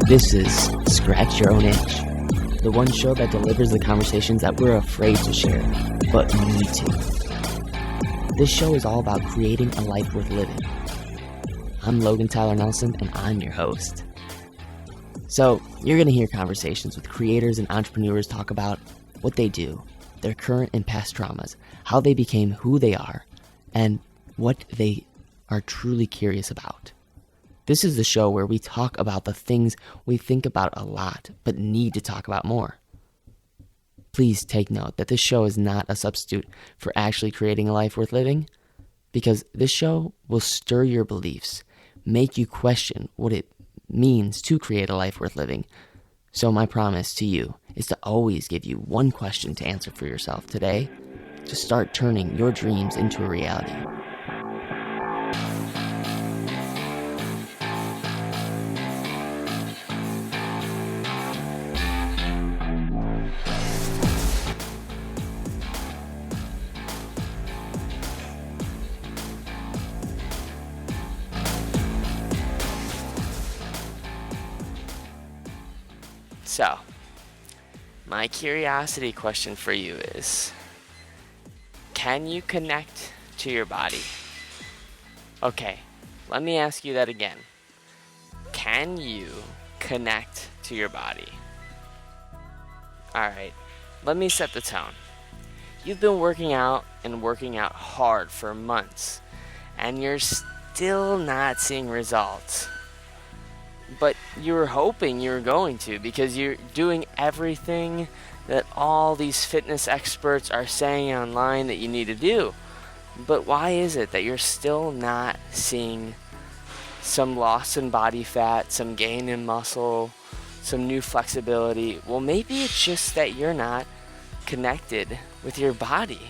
This is Scratch Your Own Itch, the one show that delivers the conversations that we're afraid to share, but need to. This show is all about creating a life worth living. I'm Logan Tyler Nelson, and I'm your host. So, you're going to hear conversations with creators and entrepreneurs talk about what they do, their current and past traumas, how they became who they are, and what they are truly curious about. This is the show where we talk about the things we think about a lot, but need to talk about more. Please take note that this show is not a substitute for actually creating a life worth living, because this show will stir your beliefs, make you question what it means to create a life worth living. So my promise to you is to always give you one question to answer for yourself today to start turning your dreams into a reality. So, my curiosity question for you is, can you connect to your body? Okay, let me ask you that again. Can you connect to your body? Alright, let me set the tone. You've been working out hard for months, and you're still not seeing results. But you were hoping you were going to, because you're doing everything that all these fitness experts are saying online that you need to do. But why is it that you're still not seeing some loss in body fat, some gain in muscle, some new flexibility? Well, maybe it's just that you're not connected with your body.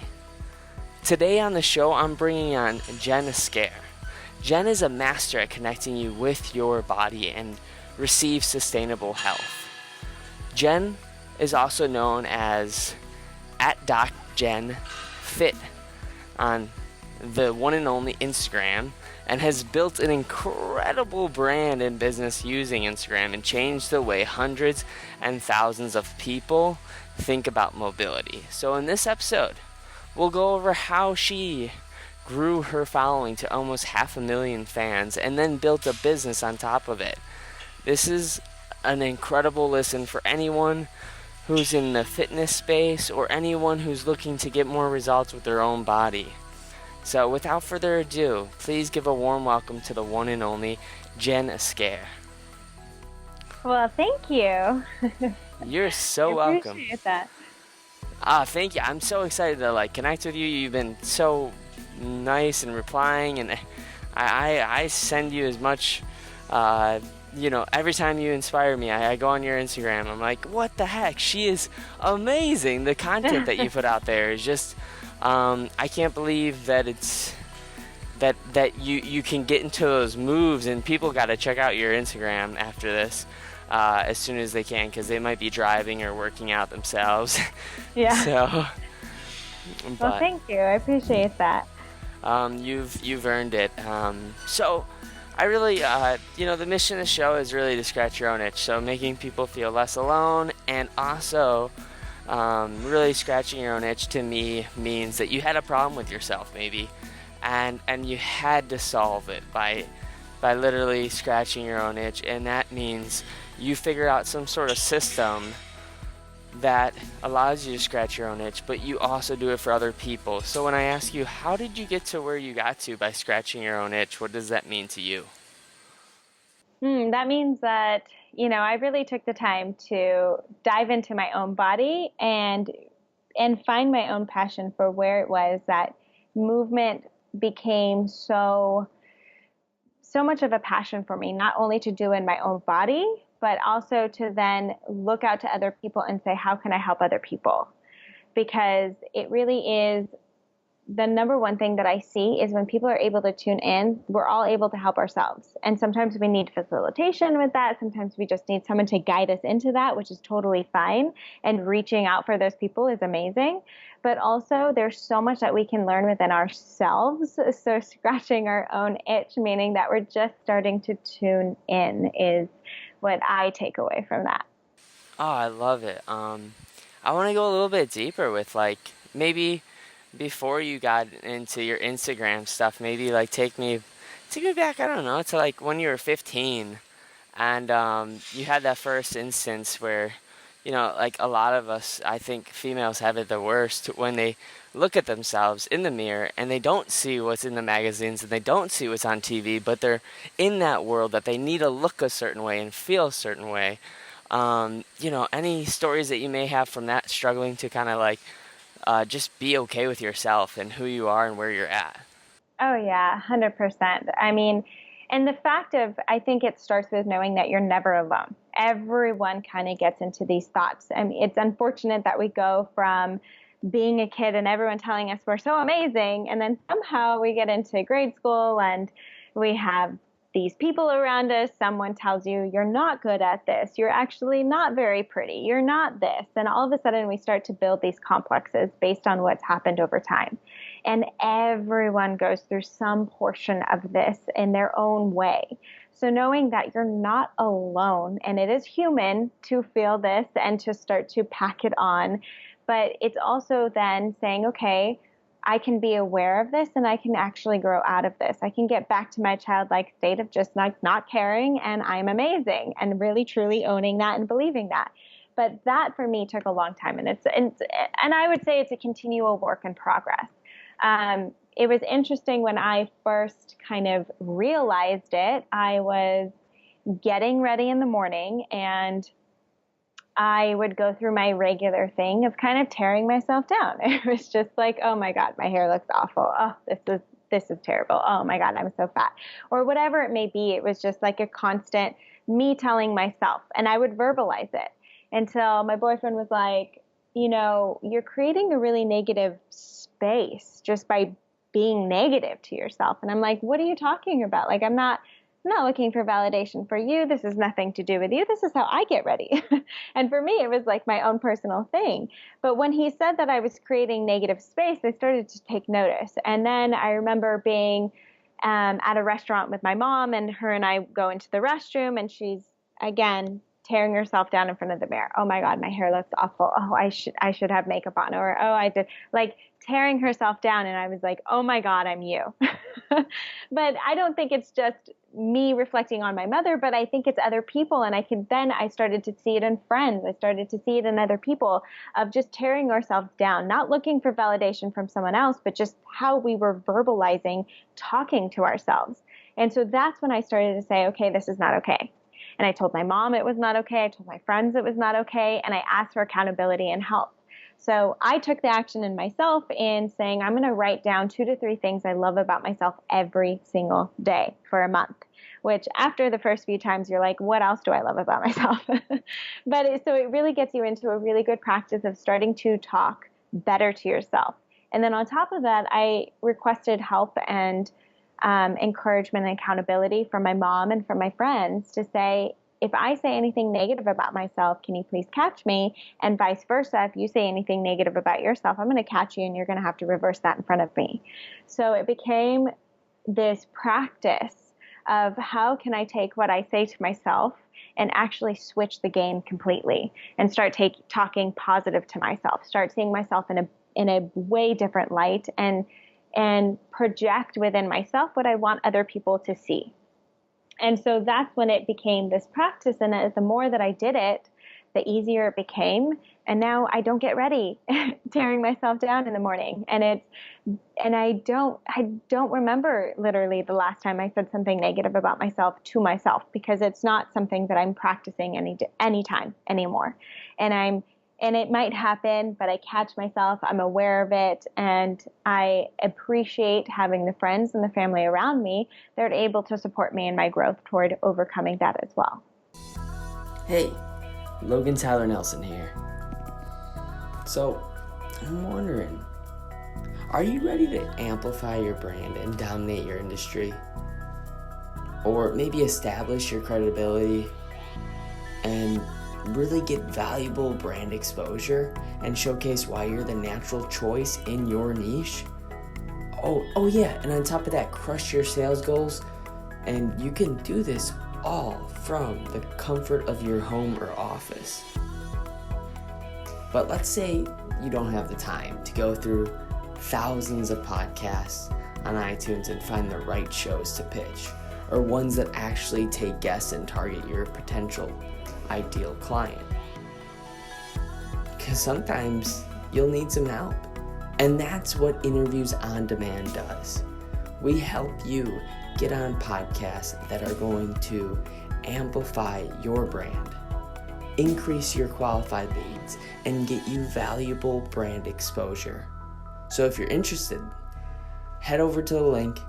Today on the show, I'm bringing on Jen Scare. Jen is a master at connecting you with your body and receive sustainable health. Jen is also known as @DocJenFit on the one and only Instagram, and has built an incredible brand and business using Instagram and changed the way hundreds and thousands of people think about mobility. So in this episode, we'll go over how she grew her following to almost 500,000 fans and then built a business on top of it. This is an incredible listen for anyone who's in the fitness space or anyone who's looking to get more results with their own body. So without further ado, please give a warm welcome to the one and only Jen Scare. Well, thank you. You're so welcome. I appreciate that. Thank you. I'm so excited to connect with you. You've been so nice and replying, and I send you as much every time you inspire me. I go on your Instagram. I'm like, what the heck, she is amazing. The content that you put out there is just I can't believe that it's that you can get into those moves, and people got to check out your Instagram after this as soon as they can, because they might be driving or working out themselves. Yeah. So well, thank you. I appreciate that. You've earned it. So I really, the mission of the show is really to scratch your own itch. So making people feel less alone, and also really scratching your own itch to me means that you had a problem with yourself maybe, and you had to solve it by literally scratching your own itch, and that means you figure out some sort of system that allows you to scratch your own itch, but you also do it for other people. So when I ask you, how did you get to where you got to by scratching your own itch, what does that mean to you? That means that, I really took the time to dive into my own body and find my own passion for where it was that movement became so much of a passion for me, not only to do in my own body, but also to then look out to other people and say, how can I help other people? Because it really is the number one thing that I see is when people are able to tune in, we're all able to help ourselves. And sometimes we need facilitation with that. Sometimes we just need someone to guide us into that, which is totally fine. And reaching out for those people is amazing. But also there's so much that we can learn within ourselves. So scratching our own itch, meaning that we're just starting to tune in, is what I take away from that. Oh, I love it. I want to go a little bit deeper with like maybe before you got into your Instagram stuff, maybe like take me back, I don't know, to like when you were 15 and you had that first instance where, you know, like a lot of us, I think females have it the worst when they look at themselves in the mirror and they don't see what's in the magazines and they don't see what's on TV, but they're in that world that they need to look a certain way and feel a certain way. You know, any stories that you may have from that, struggling to kind of like just be okay with yourself and who you are and where you're at? Oh yeah, 100%. I mean, and the fact of, I think it starts with knowing that you're never alone. Everyone kind of gets into these thoughts. I mean, it's unfortunate that we go from being a kid and everyone telling us we're so amazing, and then somehow we get into grade school and we have these people around us. Someone tells you you're not good at this, you're actually not very pretty, you're not this, and all of a sudden we start to build these complexes based on what's happened over time. And everyone goes through some portion of this in their own way. So knowing that you're not alone, and it is human to feel this and to start to pack it on, but it's also then saying, okay, I can be aware of this and I can actually grow out of this. I can get back to my childlike state of just not caring and I'm amazing, and really truly owning that and believing that. But that for me took a long time, and and I would say it's a continual work in progress. It was interesting when I first kind of realized it. I was getting ready in the morning and I would go through my regular thing of kind of tearing myself down. It was just like, oh my God, my hair looks awful. Oh, this is terrible. Oh my God, I'm so fat. Or whatever it may be. It was just like a constant me telling myself, and I would verbalize it until my boyfriend was like, you know, you're creating a really negative space just by being negative to yourself. And I'm like, what are you talking about? Like, I'm not looking for validation for you. This has nothing to do with you. This is how I get ready. And for me, it was like my own personal thing. But when he said that I was creating negative space, I started to take notice. And then I remember being at a restaurant with my mom, and her and I go into the restroom, and she's, again, tearing herself down in front of the mirror. Oh my God, my hair looks awful. Oh, I should have makeup on. Or, oh, I did. Like, tearing herself down. And I was like, oh my God, I'm you. But I don't think it's just me reflecting on my mother, but I think it's other people. And I started to see it in friends. I started to see it in other people, of just tearing ourselves down, not looking for validation from someone else, but just how we were verbalizing, talking to ourselves. And so that's when I started to say, okay, this is not okay. And I told my mom it was not okay. I told my friends it was not okay. And I asked for accountability and help. So I took the action in myself in saying, I'm going to write down 2 to 3 things I love about myself every single day for a month, which after the first few times, you're like, what else do I love about myself? So it really gets you into a really good practice of starting to talk better to yourself. And then on top of that, I requested help and encouragement and accountability from my mom and from my friends to say, if I say anything negative about myself, can you please catch me? And vice versa, if you say anything negative about yourself, I'm going to catch you and you're going to have to reverse that in front of me. So it became this practice of how can I take what I say to myself and actually switch the game completely and start talking positive to myself, start seeing myself in a way different light, and project within myself what I want other people to see. And so that's when it became this practice. And the more that I did it, the easier it became. And now I don't get ready tearing myself down in the morning. And I don't remember literally the last time I said something negative about myself to myself, because it's not something that I'm practicing any time anymore. And it might happen, but I catch myself, I'm aware of it, and I appreciate having the friends and the family around me that are able to support me in my growth toward overcoming that as well. Hey, Logan Tyler Nelson here. So, I'm wondering, are you ready to amplify your brand and dominate your industry? Or maybe establish your credibility and really get valuable brand exposure and showcase why you're the natural choice in your niche? Oh yeah, and on top of that, crush your sales goals. And you can do this all from the comfort of your home or office. But let's say you don't have the time to go through thousands of podcasts on iTunes and find the right shows to pitch, or ones that actually take guests and target your potential ideal client. Because sometimes you'll need some help. And that's what Interviews on Demand does. We help you get on podcasts that are going to amplify your brand, increase your qualified leads, and get you valuable brand exposure. So if you're interested, head over to the link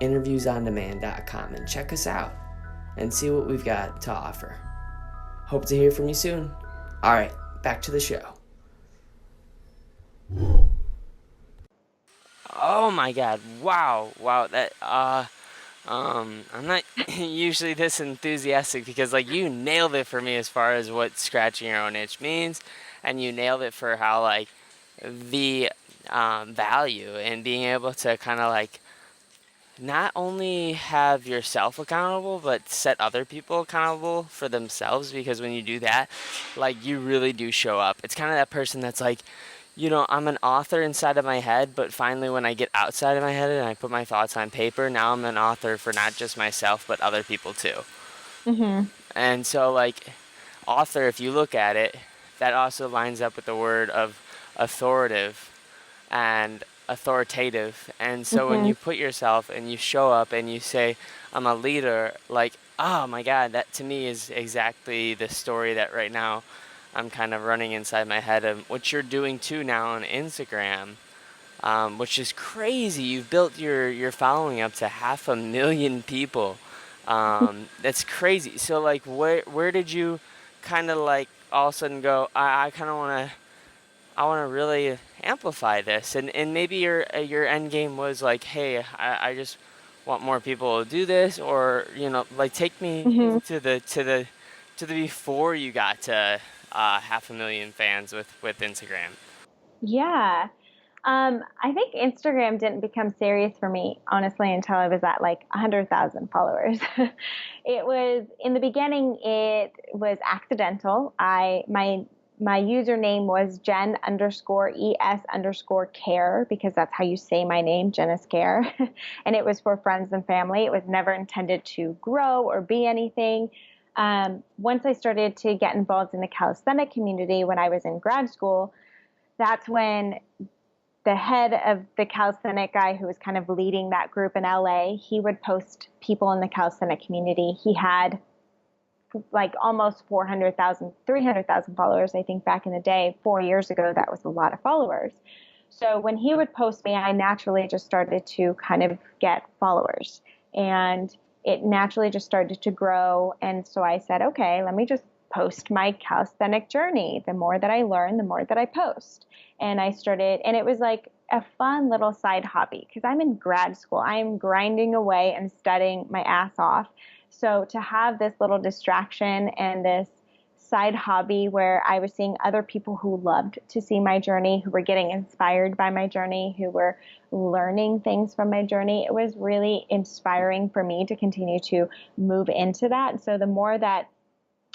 interviewsondemand.com and check us out and see what we've got to offer. Hope to hear from you soon. All right, back to the show. Oh my God! Wow! That I'm not usually this enthusiastic because like you nailed it for me as far as what scratching your own itch means, and you nailed it for how like the value and being able to kind of like not only have yourself accountable but set other people accountable for themselves, because when you do that, like you really do show up. It's kind of that person that's like, you know, I'm an author inside of my head, but finally when I get outside of my head and I put my thoughts on paper, now I'm an author for not just myself but other people too. Mm-hmm. And so like author, if you look at it, that also lines up with the word of authoritative and authoritative. And so when Mm-hmm. you put yourself and you show up and you say, I'm a leader, like, oh my God, that to me is exactly the story that right now I'm kind of running inside my head of what you're doing too now on Instagram, which is crazy. You've built your following up to 500,000 people. That's crazy. So like, where did you kind of like all of a sudden go, I kind of want to, I want to really amplify this, and maybe your end game was like, hey, I just want more people to do this, or you know, like take me Mm-hmm. to the before you got to 500,000 fans with Instagram. Yeah. I think Instagram didn't become serious for me, honestly, until I was at like 100,000 followers. It was, in the beginning, it was accidental. My username was Jen_ES_care, because that's how you say my name, Jennis Care. And it was for friends and family. It was never intended to grow or be anything. Once I started to get involved in the calisthenic community when I was in grad school, that's when the head of the calisthenic guy who was kind of leading that group in LA, he would post people in the calisthenic community. He had like almost 400,000, 300,000 followers, I think, back in the day. 4 years ago, that was a lot of followers. So when he would post me, I naturally just started to kind of get followers. And it naturally just started to grow. And so I said, okay, let me just post my calisthenic journey. The more that I learn, the more that I post. And I started, and it was like a fun little side hobby because I'm in grad school. I am grinding away and studying my ass off. So to have this little distraction and this side hobby where I was seeing other people who loved to see my journey, who were getting inspired by my journey, who were learning things from my journey, it was really inspiring for me to continue to move into that. So the more that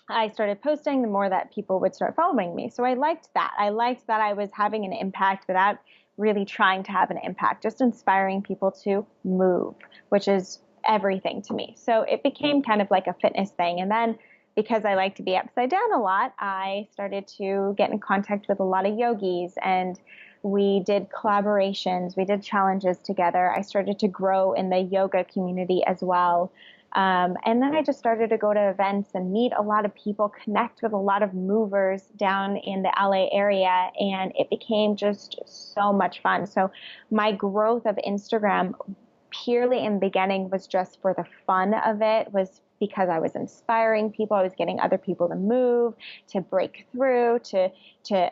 I started posting, the more that people would start following me. So I liked that. I liked that I was having an impact without really trying to have an impact, just inspiring people to move, which is everything to me. So it became kind of like a fitness thing. And then because I like to be upside down a lot, I started to get in contact with a lot of yogis, and we did collaborations, we did challenges together. I started to grow in the yoga community as well. And then I just started to go to events and meet a lot of people, connect with a lot of movers down in the LA area, and it became just so much fun. So my growth of Instagram purely in the beginning was just for the fun of it, was because I was inspiring people. I was getting other people to move, to break through, to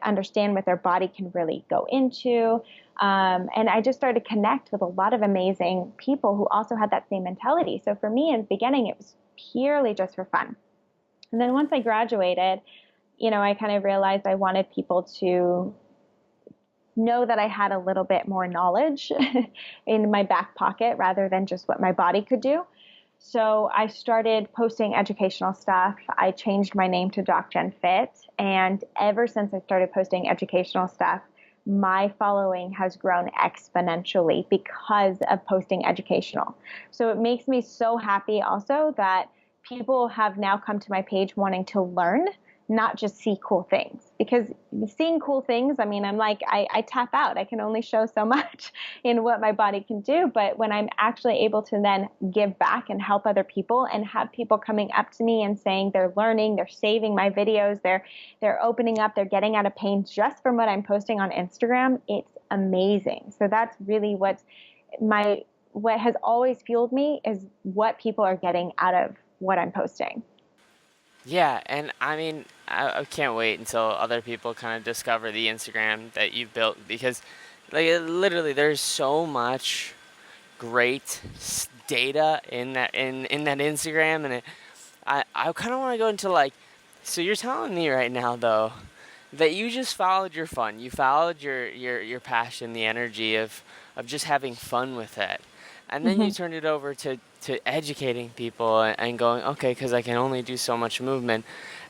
understand what their body can really go into. And I just started to connect with a lot of amazing people who also had that same mentality. So for me in the beginning, it was purely just for fun. And then once I graduated, I kind of realized I wanted people to know that I had a little bit more knowledge in my back pocket rather than just what my body could do. So I started posting educational stuff. I changed my name to Doc Jen Fit. And ever since I started posting educational stuff, my following has grown exponentially because of posting educational. So it makes me so happy also that people have now come to my page wanting to learn, not just see cool things. Because seeing cool things, I mean, I'm like, I tap out. I can only show so much in what my body can do. But when I'm actually able to then give back and help other people and have people coming up to me and saying they're learning, they're saving my videos, they're opening up, they're getting out of pain just from what I'm posting on Instagram, it's amazing. So that's really what has always fueled me is what people are getting out of what I'm posting. Yeah, and I mean, I can't wait until other people kind of discover the Instagram that you've built because, like, literally, there's so much great data in that Instagram, and I kind of want to go into like, so you're telling me right now though that you just followed your fun, you followed your passion, the energy of just having fun with it, and then you Mm-hmm. turned it over to educating people and going, okay, because I can only do so much movement.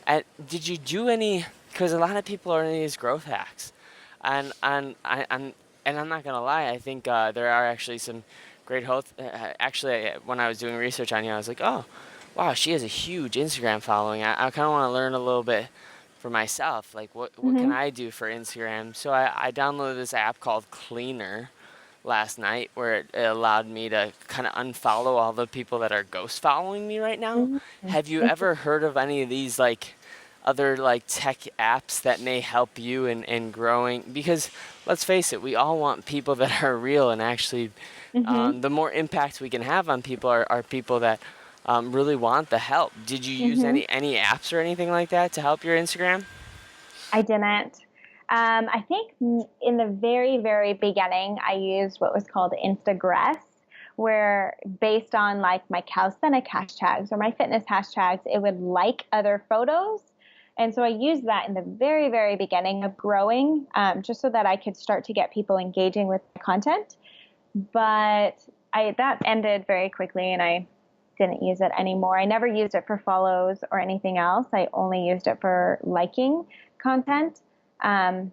And did you do any? Because a lot of people are in these growth hacks, and I'm not gonna lie, I think there are actually some great health. Actually, when I was doing research on you, I was like, oh, wow, she has a huge Instagram following. I kind of want to learn a little bit for myself. Like, what can Mm-hmm. I do for Instagram? So I downloaded this app called Cleaner last night where it allowed me to kind of unfollow all the people that are ghost following me right now. Mm-hmm. Have you ever heard of any of these like other like tech apps that may help you in growing? Because let's face it, we all want people that are real and actually Mm-hmm. the more impact we can have on people are people that really want the help. Did you use Mm-hmm. any apps or anything like that to help your Instagram? I didn't. I think in the very, very beginning, I used what was called Instagress, where based on like my calisthenic hashtags or my fitness hashtags, it would like other photos. And so I used that in the very, very beginning of growing, just so that I could start to get people engaging with the content. But that ended very quickly, and I didn't use it anymore. I never used it for follows or anything else. I only used it for liking content. Um,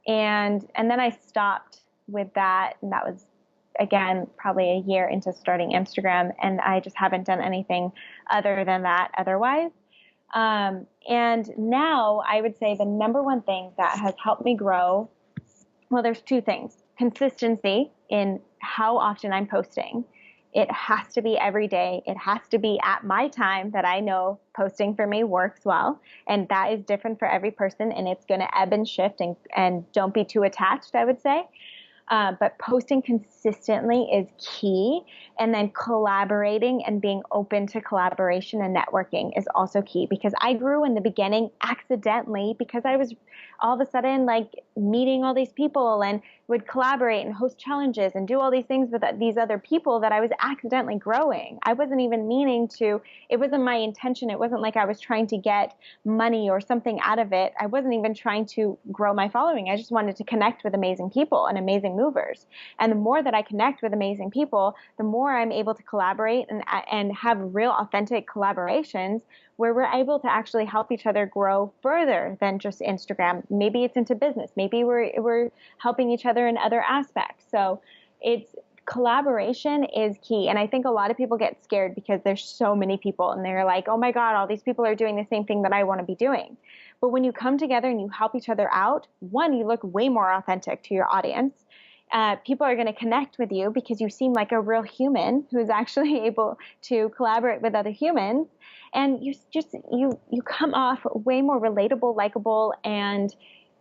and then I stopped with that, and that was again probably a year into starting Instagram, and I just haven't done anything other than that otherwise. And now I would say the number one thing that has helped me grow, well, there's two things: consistency in how often I'm posting. It has to be every day. It has to be at my time that I know posting for me works well. And that is different for every person. And it's going to ebb and shift, and don't be too attached, I would say. But posting consistently is key. And then collaborating and being open to collaboration and networking is also key, because I grew in the beginning accidentally because I was all of a sudden like meeting all these people and would collaborate and host challenges and do all these things with these other people that I was accidentally growing. I wasn't even meaning to, it wasn't my intention. It wasn't like I was trying to get money or something out of it. I wasn't even trying to grow my following. I just wanted to connect with amazing people and amazing movers. And the more that I connect with amazing people, the more I'm able to collaborate and have real authentic collaborations where we're able to actually help each other grow further than just Instagram. Maybe it's into business. Maybe we're helping each other in other aspects. So it's collaboration is key. And I think a lot of people get scared because there's so many people and they're like, oh my God, all these people are doing the same thing that I want to be doing. But when you come together and you help each other out, one, you look way more authentic to your audience. People are going to connect with you because you seem like a real human who's actually able to collaborate with other humans. And you come off way more relatable, likable, and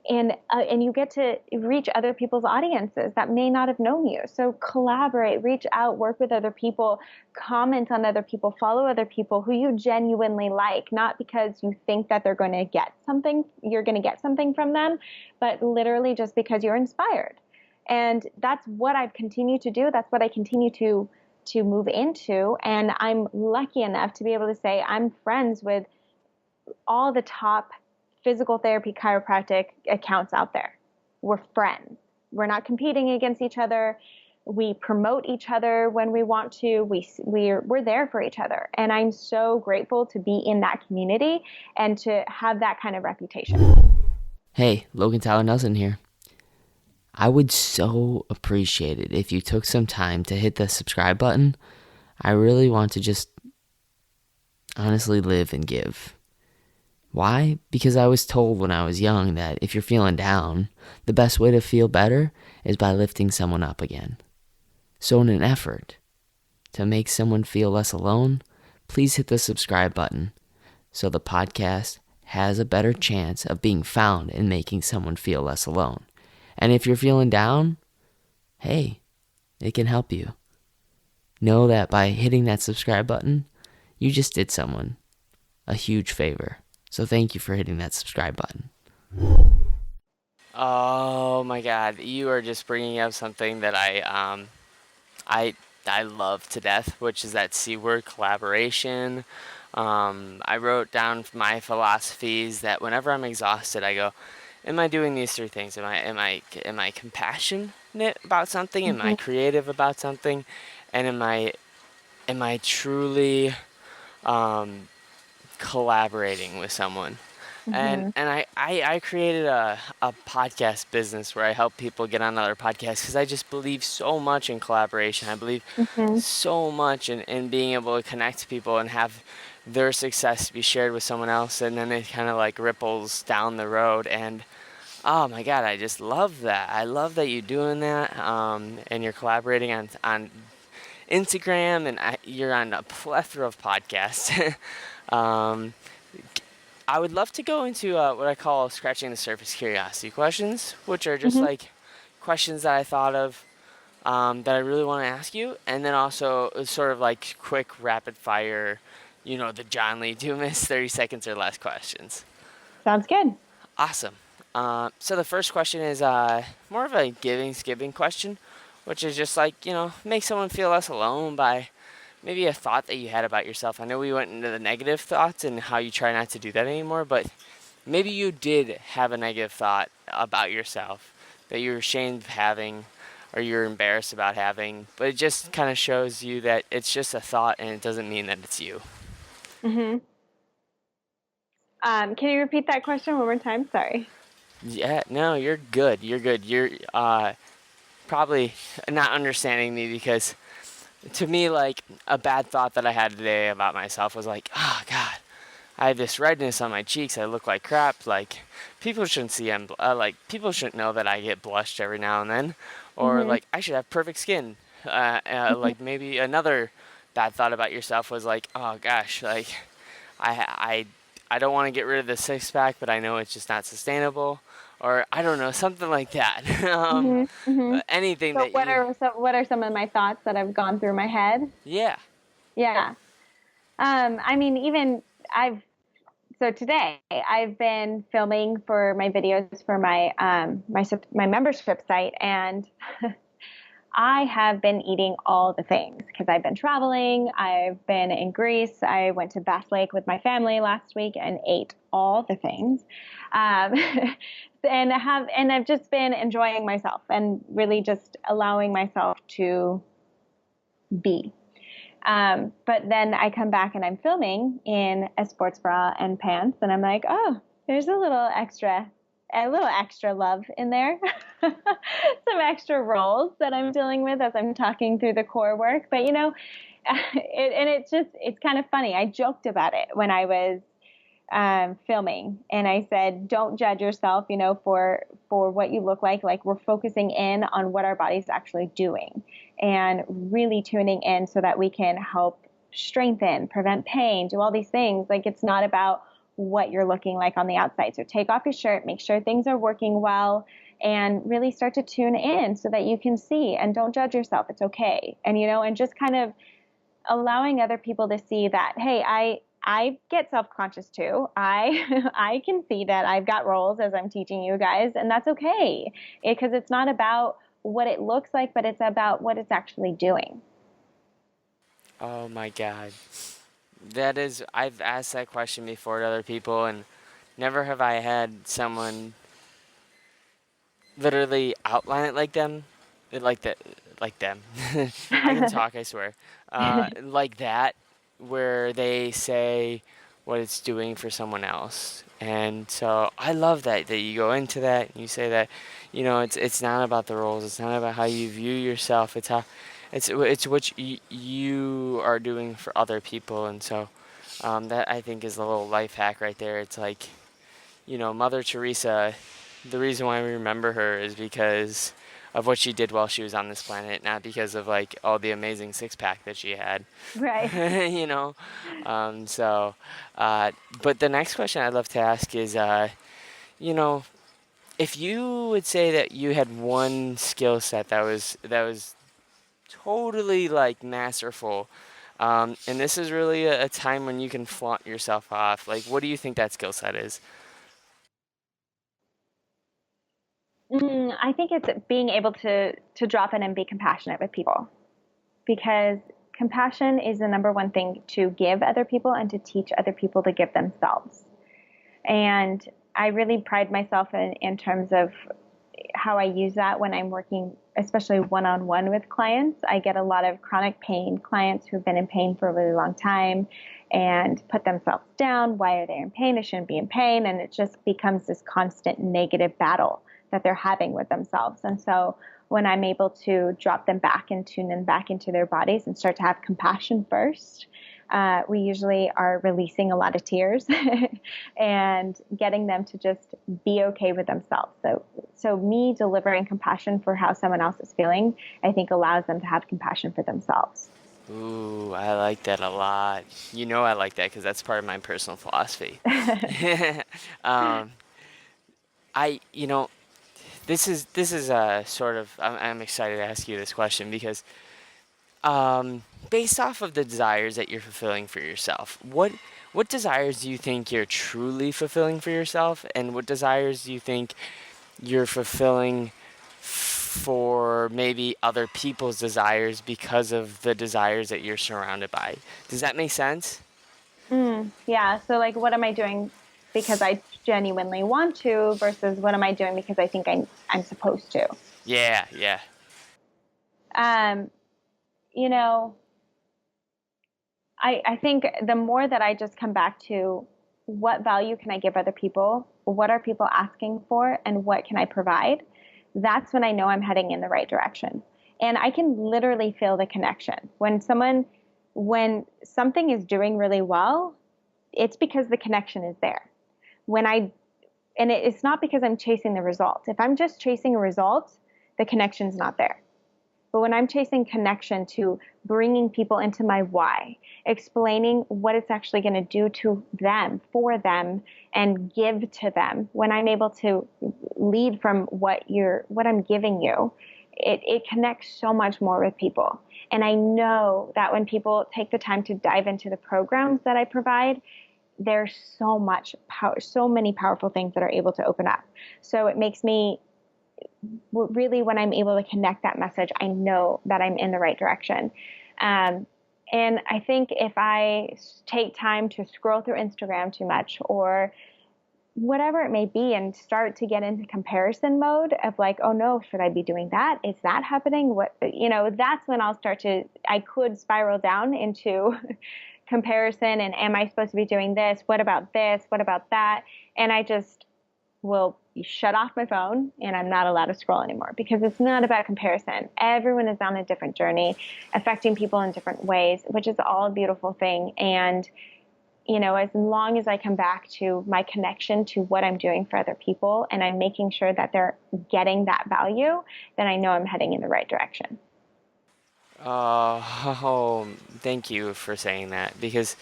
you get to reach other people's audiences that may not have known you. So collaborate, reach out, work with other people, comment on other people, follow other people who you genuinely like, not because you think that you're going to get something from them, but literally just because you're inspired. And that's what I've continued to do. That's what I continue to move into. And I'm lucky enough to be able to say I'm friends with all the top physical therapy chiropractic accounts out there. We're friends. We're not competing against each other. We promote each other when we want to. We're there for each other. And I'm so grateful to be in that community and to have that kind of reputation. Hey, Logan Tyler Nelson here. I would so appreciate it if you took some time to hit the subscribe button. I really want to just honestly live and give. Why? Because I was told when I was young that if you're feeling down, the best way to feel better is by lifting someone up again. So in an effort to make someone feel less alone, please hit the subscribe button so the podcast has a better chance of being found and making someone feel less alone. And if you're feeling down, hey, it can help you. Know that by hitting that subscribe button, you just did someone a huge favor. So thank you for hitting that subscribe button. Oh my God, you are just bringing up something that I love to death, which is that C word, collaboration. I wrote down my philosophies that whenever I'm exhausted, I go, am I doing these three things? Am I compassionate about something? Am I creative about something? And am I truly collaborating with someone? And I created a podcast business where I help people get on other podcasts because I just believe so much in collaboration. I believe so much in being able to connect to people and have their success be shared with someone else, and then it kind of like ripples down the road. And oh my God, I just love that. I love that you're doing that, and you're collaborating on Instagram, and you're on a plethora of podcasts. I would love to go into what I call scratching the surface curiosity questions, which are just like questions that I thought of that I really want to ask you, and then also sort of like quick rapid fire, the John Lee Dumas 30 seconds or less questions. Sounds good. Awesome. So the first question is more of a giving question, which is just like, make someone feel less alone by maybe a thought that you had about yourself. I know we went into the negative thoughts and how you try not to do that anymore, but maybe you did have a negative thought about yourself that you're ashamed of having or you're embarrassed about having, but it just kind of shows you that it's just a thought and it doesn't mean that it's you. Can you repeat that question one more time? Sorry. Yeah, no, you're good. You're good. You're probably not understanding me because to me, like, a bad thought that I had today about myself was like, oh, God, I have this redness on my cheeks. I look like crap. Like, people shouldn't see people shouldn't know that I get blushed every now and then. Or, like, I should have perfect skin. Like, maybe another bad thought about yourself was like, oh, gosh, like, I don't want to get rid of the six-pack, but I know it's just not sustainable. Or, I don't know, something like that. Anything So that what are some of my thoughts that have gone through my head? Yeah. Yeah. I mean, so today I've been filming for my videos for my my membership site, and I have been eating all the things because I've been traveling. I've been in Greece. I went to Bass Lake with my family last week and ate all the things. And I've just been enjoying myself and really just allowing myself to be. But then I come back and I'm filming in a sports bra and pants, and I'm like, oh, there's a little extra love in there. Some extra roles that I'm dealing with as I'm talking through the core work. But it's kind of funny. I joked about it when I was filming, and I said, don't judge yourself, for what you look like. Like, we're focusing in on what our body's actually doing and really tuning in so that we can help strengthen, prevent pain, do all these things. Like, it's not about what you're looking like on the outside. So take off your shirt, make sure things are working well, and really start to tune in so that you can see, and don't judge yourself. It's okay. And, and just kind of allowing other people to see that, hey, I get self-conscious too. I can see that I've got roles as I'm teaching you guys, and that's okay, because it's not about what it looks like, but it's about what it's actually doing. Oh my God. I've asked that question before to other people, and never have I had someone literally outline it like them, like that, like them. I can talk, I swear. Like that, where they say what it's doing for someone else. And so I love that you go into that and you say that, it's not about the roles, it's not about how you view yourself, it's what you are doing for other people. And so that I think is a little life hack right there. It's like, Mother Teresa, the reason why we remember her is because of what she did while she was on this planet, not because of like all the amazing six pack that she had. Right. you know. So, but the next question I'd love to ask is, you know, if you would say that you had one skill set that was totally like masterful, and this is really a time when you can flaunt yourself off. Like, what do you think that skill set is? I think it's being able to drop in and be compassionate with people, because compassion is the number one thing to give other people and to teach other people to give themselves. And I really pride myself in terms of how I use that when I'm working, especially one-on-one with clients. I get a lot of chronic pain clients who've been in pain for a really long time and put themselves down. Why are they in pain? They shouldn't be in pain. And it just becomes this constant negative battle that they're having with themselves. And so when I'm able to drop them back and tune them back into their bodies and start to have compassion first, we usually are releasing a lot of tears and getting them to just be okay with themselves. So me delivering compassion for how someone else is feeling, I think allows them to have compassion for themselves. Ooh, I like that a lot. I like that because that's part of my personal philosophy. um, I, this is sort of I'm excited to ask you this question because based off of the desires that you're fulfilling for yourself, what desires do you think you're truly fulfilling for yourself, and what desires do you think you're fulfilling for maybe other people's desires because of the desires that you're surrounded by? Does that make sense? Yeah. So like, what am I doing because I genuinely want to versus what am I doing because I think I'm supposed to? Yeah, yeah. Um, you know, I think the more that I just come back to what value can I give other people, what are people asking for, and what can I provide, that's when I know I'm heading in the right direction. And I can literally feel the connection. When something is doing really well, it's because the connection is there. And it's not because I'm chasing the result. If I'm just chasing a result, the connection's not there. But when I'm chasing connection to bringing people into my why, explaining what it's actually going to do to them, for them, and give to them, when I'm able to lead from what I'm giving you, it connects so much more with people. And I know that when people take the time to dive into the programs that I provide, there's so much power, so many powerful things that are able to open up. So it makes me really, when I'm able to connect that message, I know that I'm in the right direction. And I think if I take time to scroll through Instagram too much or whatever it may be and start to get into comparison mode of like, oh no, should I be doing that? Is that happening? That's when I could spiral down into comparison and am I supposed to be doing this? What about this? What about that? And I just will shut off my phone and I'm not allowed to scroll anymore because it's not about comparison. Everyone is on a different journey, affecting people in different ways, which is all a beautiful thing. And, as long as I come back to my connection to what I'm doing for other people and I'm making sure that they're getting that value, then I know I'm heading in the right direction. Oh, thank you for saying that because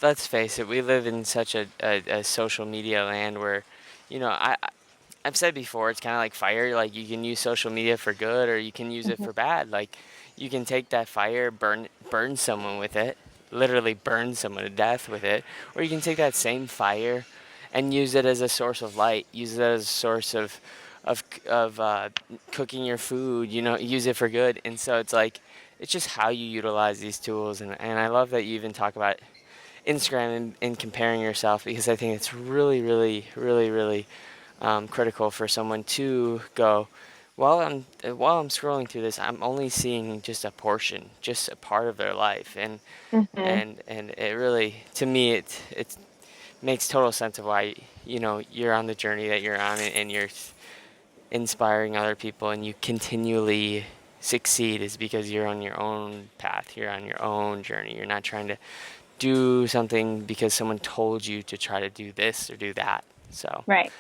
let's face it, we live in such a social media land where, I've said before, it's kind of like fire. Like you can use social media for good or you can use it Mm-hmm. for bad. Like you can take that fire, burn someone with it, literally burn someone to death with it, or you can take that same fire and use it as a source of light. Use it as a source of cooking your food. Use it for good. And so it's like it's just how you utilize these tools. And I love that you even talk about Instagram and comparing yourself because I think it's really, really, really, really critical for someone to go, while I'm scrolling through this, I'm only seeing just a portion, just a part of their life, and Hmm. and it really, to me, it makes total sense of why, you're on the journey that you're on, and you're inspiring other people, and you continually succeed is because you're on your own path, you're on your own journey. You're not trying to do something because someone told you to try to do this or do that. So Right.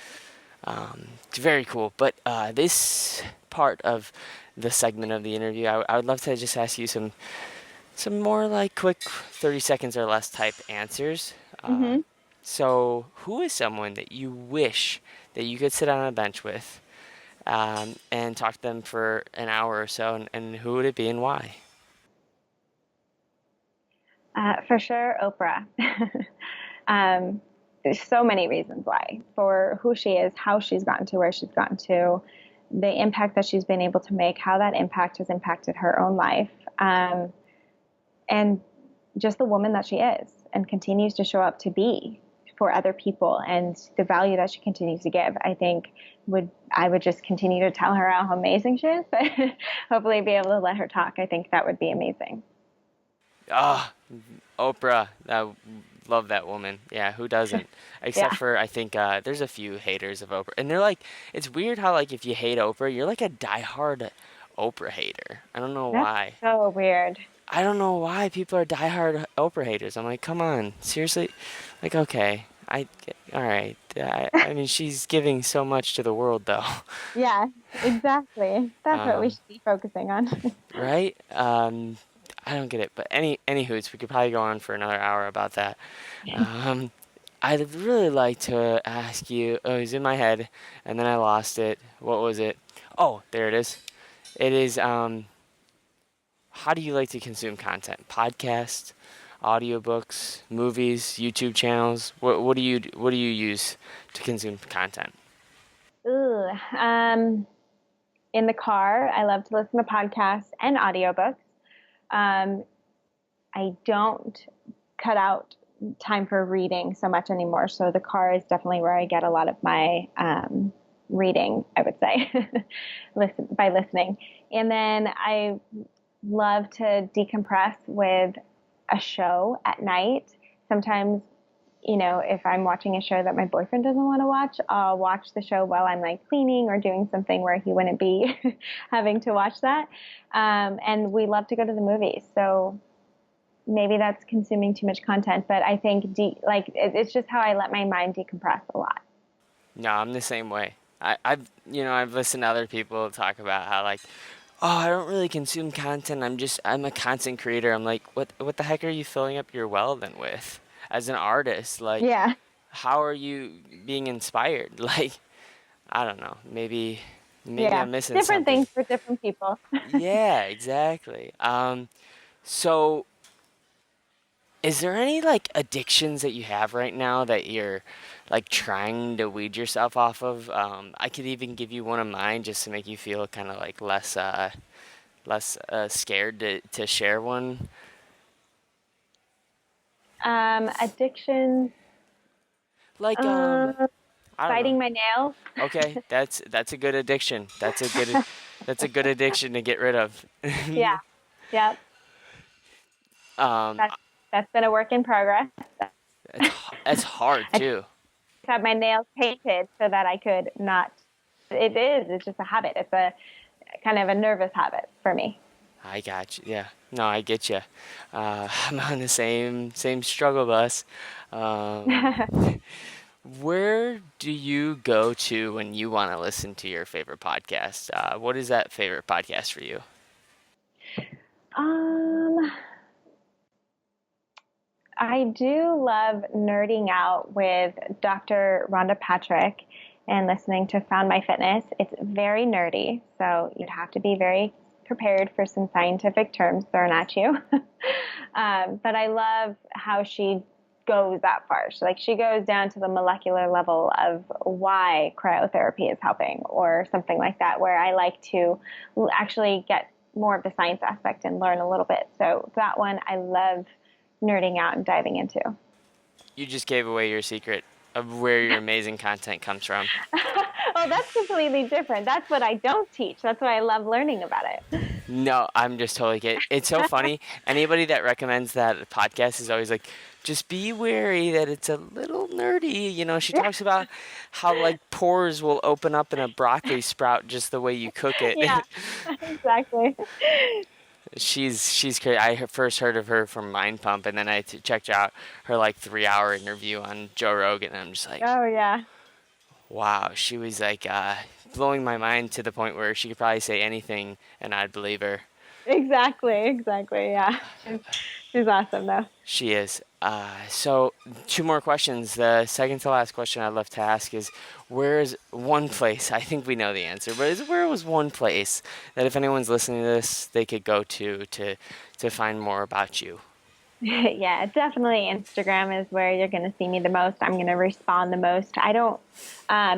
it's very cool. But this part of the segment of the interview, I would love to just ask you some more like quick 30 seconds or less type answers. Hmm. So who is someone that you wish that you could sit on a bench with, and talk to them for an hour or so, and who would it be and why? For sure, Oprah. There's so many reasons why. For who she is, how she's gotten to where she's gotten to, the impact that she's been able to make, how that impact has impacted her own life, and just the woman that she is and continues to show up to be for other people, and the value that she continues to give. I would just continue to tell her how amazing she is, but hopefully be able to let her talk. I think that would be amazing. Ah, Oprah. I love that woman. Yeah, who doesn't? Except Yeah, for, I think, there's a few haters of Oprah, and they're like, it's weird how, like, if you hate Oprah, you're like a diehard Oprah hater. I don't know that's why. so weird. I don't know why people are diehard Oprah haters. I'm like, come on, seriously? Like, okay, all right. I mean, she's giving so much to the world, though. Yeah, exactly. That's what we Um, should be focusing on. right? I don't get it, but any hoots, we could probably go on for another hour about that. Um, I'd really like to ask you. Oh, it was in my head, and then I lost it. What was it? Oh, there it is. It is. How do you like to consume content? Podcasts, audiobooks, movies, YouTube channels. What do you use to consume content? Ooh, in the car, I love to listen to podcasts and audiobooks. Um, I don't cut out time for reading so much anymore. So the car is definitely where I get a lot of my reading, I would say, by listening. And then I love to decompress with a show at night. Sometimes, if I'm watching a show that my boyfriend doesn't want to watch, I'll watch the show while I'm like cleaning or doing something where he wouldn't be having to watch that. And we love to go to the movies. So maybe that's consuming too much content, but I think it's just how I let my mind decompress a lot. No, I'm the same way. I've listened to other people talk about how, like, oh, I don't really consume content. I'm a content creator. I'm like, what the heck are you filling up your well then with? As an artist, like, Yeah. how are you being inspired? Like, I don't know. Maybe Yeah. I'm missing Different something. things for different people. Yeah, exactly. So is there any like addictions that you have right now that you're like trying to weed yourself off of? I could even give you one of mine just to make you feel kind of like less scared to share one. Addictions, Like uh, I don't know. biting my nails. Okay, that's a good addiction. That's a good addiction to get rid of. Yeah. Yep. um, That's, that's been a work in progress. it's hard I too. had my nails painted so that I could not. It's just a habit. It's a kind of a nervous habit for me. I got you. Yeah. No, I get you. I'm on the same struggle bus. Um, where do you go to when you want to listen to your favorite podcast? What is that favorite podcast for you? um, I do love nerding out with Dr. Rhonda Patrick and listening to Found My Fitness. It's very nerdy, so you'd have to be very prepared for some scientific terms thrown at you. But I love how she goes that far. She goes down to the molecular level of why cryotherapy is helping or something like that, where I like to actually get more of the science aspect and learn a little bit. So that one I love nerding out and diving into. You just gave away your secret of where your amazing content comes from. Oh, that's completely different. That's what I don't teach. That's why I love learning about it. No, I'm just totally kidding. It's so funny. Anybody that recommends that podcast is always like, just be wary that it's a little nerdy. You know, she talks about how like pores will open up in a broccoli sprout just the way you cook it. Yeah, exactly. She's crazy. I first heard of her from Mind Pump, and then I checked out her like 3 hour interview on Joe Rogan. And I'm just like, Oh, yeah. wow, she was like blowing my mind to the point where she could probably say anything and I'd believe her. Exactly. Yeah. She's awesome, though. She is. So, two more questions. The second to last question I'd love to ask is, where is one place, I think we know the answer, but where was one place that if anyone's listening to this, they could go to find more about you? Yeah, definitely Instagram is where you're going to see me the most. I'm going to respond the most. I don't,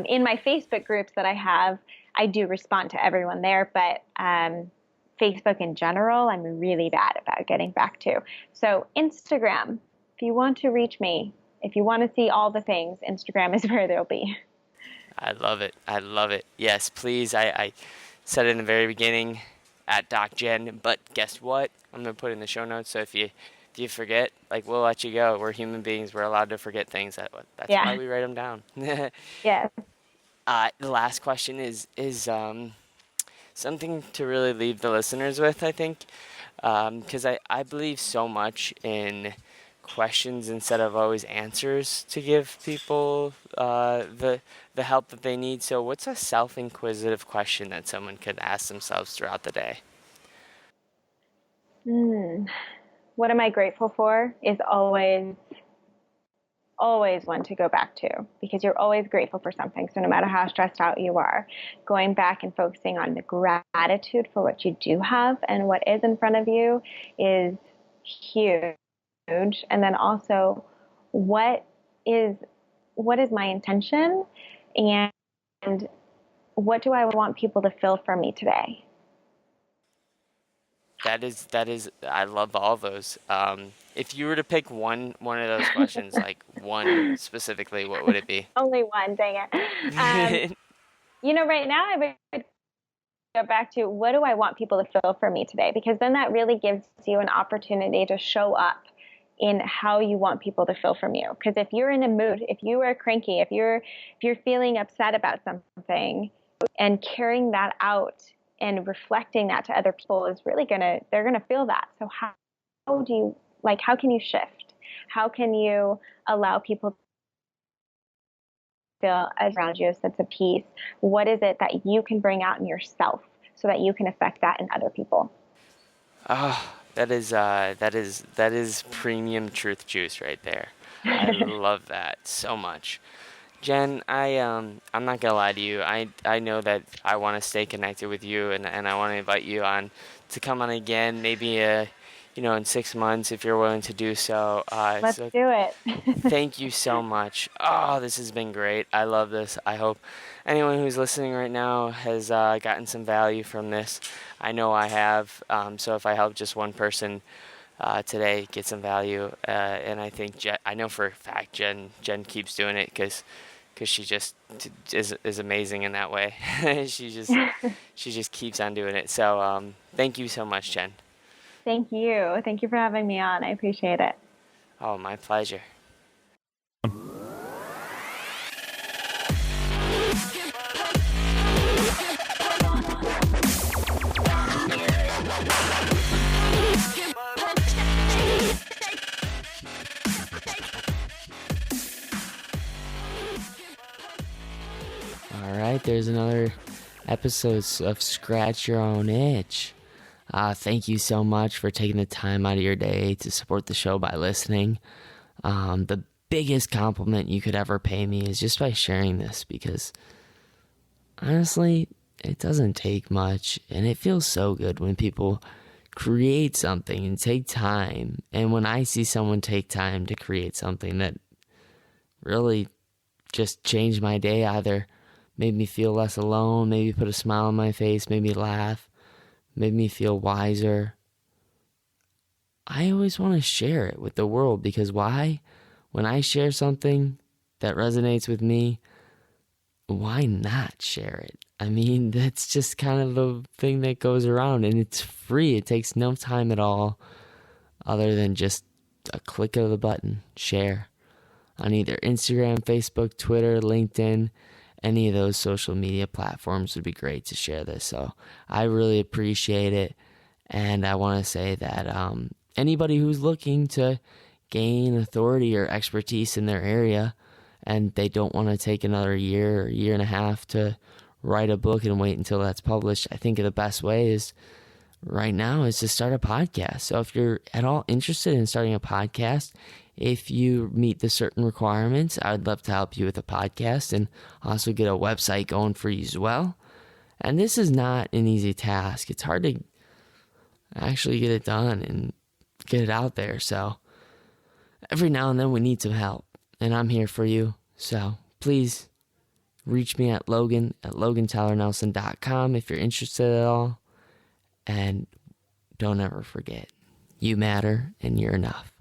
in my Facebook groups that I have, I do respond to everyone there, but Facebook in general, I'm really bad about getting back to. So Instagram, if you want to reach me, if you want to see all the things, Instagram is where they'll be. I love it. I love it. Yes, please. I said it in the very beginning at Doc Jen, but guess what? I'm going to put it in the show notes. So if you forget, like, we'll let you go. We're human beings. We're allowed to forget things. That's why we write them down. Yeah. The last question is something to really leave the listeners with, I think, because I believe so much in questions instead of always answers to give people the help that they need. So what's a self-inquisitive question that someone could ask themselves throughout the day? What am I grateful for is always one to go back to, because you're always grateful for something. So no matter how stressed out you are, going back and focusing on the gratitude for what you do have and what is in front of you is huge. And then also, what is my intention, and what do I want people to feel from me today? That is. I love all those. If you were to pick one of those questions, like one specifically, what would it be? Only one, dang it. Right now I would go back to, what do I want people to feel for me today? Because then that really gives you an opportunity to show up in how you want people to feel from you. Because if you're in a mood, if you are cranky, if you're feeling upset about something, and carrying that out and reflecting that to other people is really they're gonna feel that. So how can you shift? How can you allow people to feel around you a sense of peace? What is it that you can bring out in yourself so that you can affect that in other people? Oh, that is premium truth juice right there. I love that so much. Jen, I'm not gonna lie to you. I know that I want to stay connected with you, and I want to invite you on to come on again, maybe in 6 months if you're willing to do so. Let's do it. Thank you so much. Oh, this has been great. I love this. I hope anyone who's listening right now has gotten some value from this. I know I have. So if I help just one person today get some value, and I think I know for a fact Jen keeps doing it because she just is amazing in that way. she just keeps on doing it. So thank you so much, Jen. Thank you for having me on. I appreciate it. Oh, my pleasure. All right, there's another episode of Scratch Your Own Itch. Thank you so much for taking the time out of your day to support the show by listening. The biggest compliment you could ever pay me is just by sharing this, because honestly, it doesn't take much, and it feels so good when people create something and take time. And when I see someone take time to create something that really just changed my day, either made me feel less alone, maybe put a smile on my face, made me laugh, made me feel wiser, I always want to share it with the world. Because why? When I share something that resonates with me, why not share it? I mean, that's just kind of the thing that goes around, and it's free. It takes no time at all other than just a click of the button, share, on either Instagram, Facebook, Twitter, LinkedIn. Any of those social media platforms would be great to share this. So I really appreciate it. And I want to say that anybody who's looking to gain authority or expertise in their area and they don't want to take another year or year and a half to write a book and wait until that's published, I think the best way is right now is to start a podcast. So if you're at all interested in starting a podcast, if you meet the certain requirements, I would love to help you with a podcast and also get a website going for you as well. And this is not an easy task. It's hard to actually get it done and get it out there. So every now and then we need some help, and I'm here for you. So please reach me at Logan at LoganTylerNelson.com if you're interested at all. And don't ever forget, you matter and you're enough.